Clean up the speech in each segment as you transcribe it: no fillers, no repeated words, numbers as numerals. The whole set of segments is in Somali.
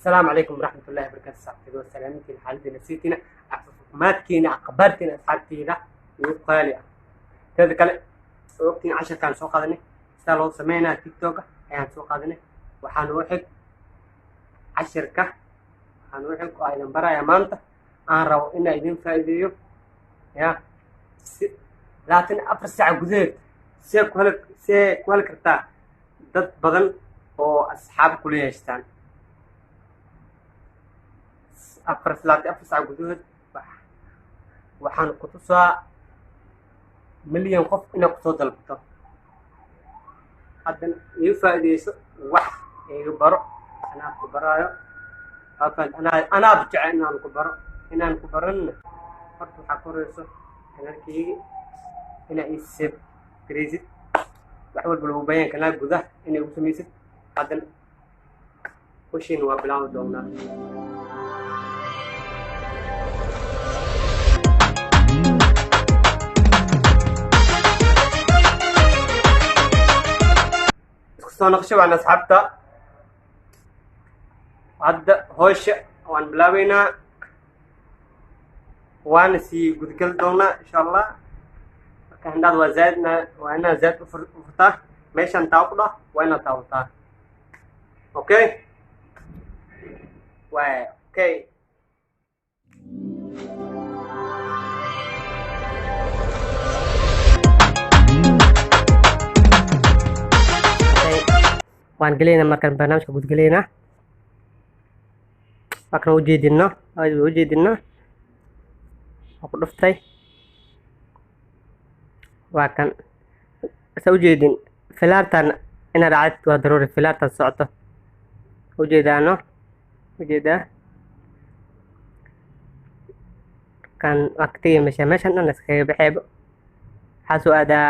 السلام عليكم ورحمة الله وبركاته. صاحبتي وسلامتي لحالتي نفسيتنا عقباتكينا عقبارتنا أصحابتينا وقالي كذا كلا وقتي 10 كان سوق هذا استلو سمينا تيك توك يعني سوق هذا وحنوحك 10 حنوحك وأيضا برايا مانتا أنا رو إن أيدين فايديو يا لكن أفر ساعة جزء سيكوالك كرتا ضد بدن أو أصحاب كلية يشتان أفر ساعة جزء waxaan ku tusaa milyan qof inaa ku soo dalbato haddana ii faa'iideyso wax iga baro anaa ku baraayo anaa jecel inaan ku baranna horta waxaa korayso kanaalkayga inaa ii seb garaysid wax walba lagu bayan kanaal gudaha inay ugu samaysid haddana hawshiina waa bilaabi doonaa. soo naqsho waan asxaabta hadda hawsha waan bilaabeynaa waana sii gudgal doonaa insha allah marka haddaad waa inaad zaad u furtaa meeshaan taa ku dhah waa inaad taabataa okay waa okay waan galeynaa markaan barnaamijka guud galeynaa markaan ujeedino waa ku dhuftay waa kan sa ujeedin filaartan inaad raacdid waa daruuri filaartan socoto ujeedaa kan waa ka tegay meeshan dhan iskaga baxeebo waxaa soo aadaa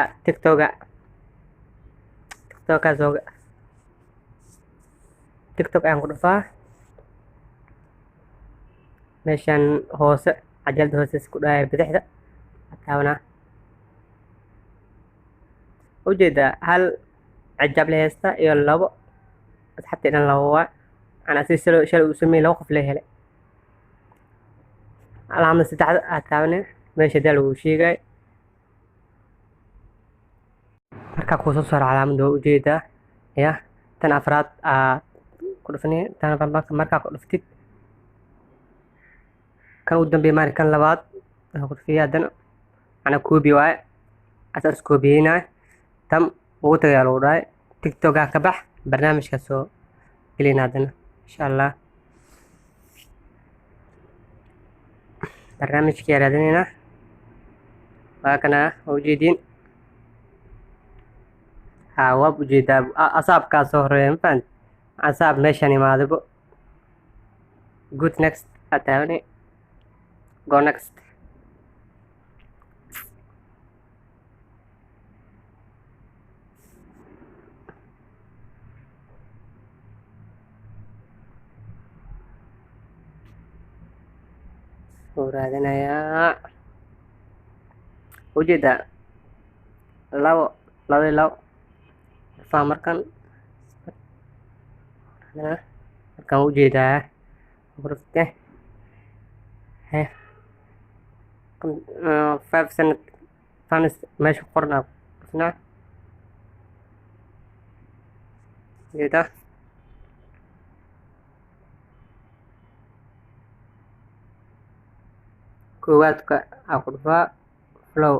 tiktok ayaan ku dhufaa meeshan hoose cajalada hoose isku dhaaya bidixda ataawanaa ujeedaa hal cijaab la haysta iyo labo asxaabtii dhan labo waa ana si shalay uu sameeyey 2 qof la helay alaamada saddexda ataawanaa meesha daa lagu sheegay markaa kuu soo saaro calaamada ujeedaa ya tan afraad kudhufani tan markaa ku dhuftid kan ugu dambeeya maari kan labaad waxaan ku dhufiya haddana macnaa koobi waaye asaas koobiyeynaay tam ugu tagayaa lagu dhahay tiktokaa ka bax barnaamijka soo gelina haddana insha allah barnaamijkii raadinaynaa waa kana ujeediin waab ujeedaa asaabkaa soo horeeya ma fahanti asaab meeshan imaadabo good next ataawani go next soo raadinayaa ujeedaa labo faa markan ujeedaa qurufte 5 sanad fanis meesha qornaa qurufnaa ujeedaa koowaadka aa ku dhufaa flow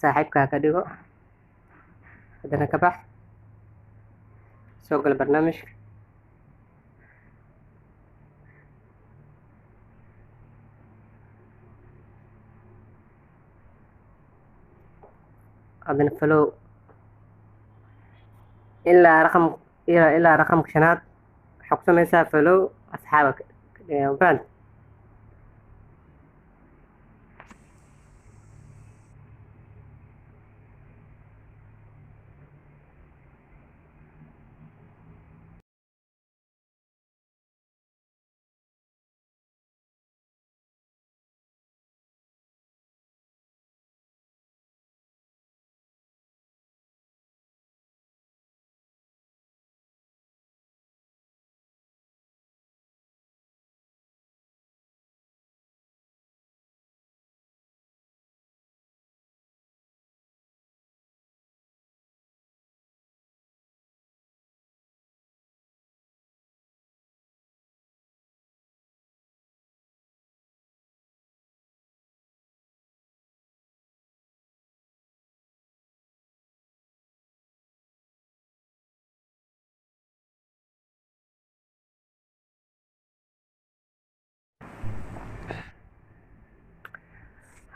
saaxiibkaa ka dhigo haddana ka bax soo gal barnaamijka haddana flow ilaa raqamka 5 waxaa ku sameysaa flow asxaaba ka dhiga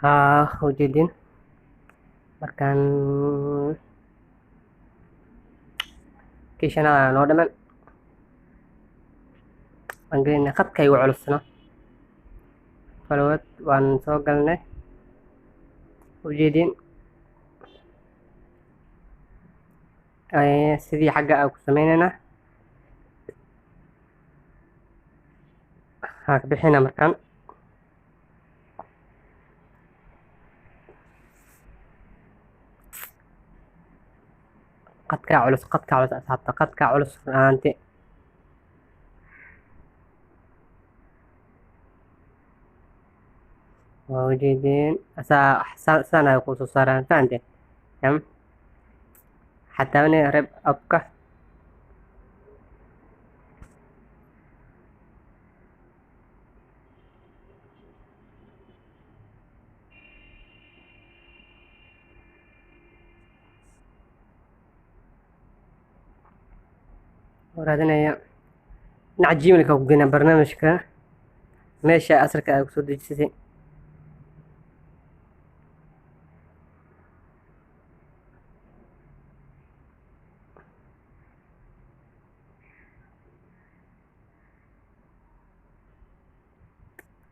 ها ujeedin markaan kii shanaad ayaa noo dhiman waan gelinay khadka igu culusna falowad waan soo galnay ujeedin sidii xagga aan ku sameynaynaa haa ka bixina markaan qadkaa culus asxaabta qadkaa culus ahaanti waa ujeedin saan ay kusoo saaraan fahanteen xataa inay reb abka raadinaya dhinaca gmailka ku geyna barnaamijka meesha asarka ay kusoo dejisay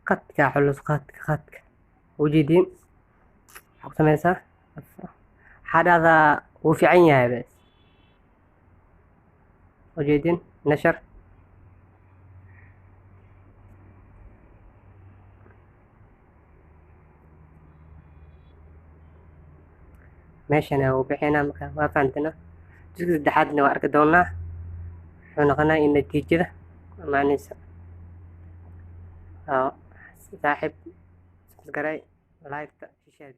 qadka culus qadka ujeedin waxaa ku sameysaa xadhada wuu fiican yahay bes ujeedin nashar meeshan uu bixinaa marka waa fahantina jiska saddexaadna waa arki doonaa wuxuu noqonaa in natiijada amaanaysa saaxiib subscribe like share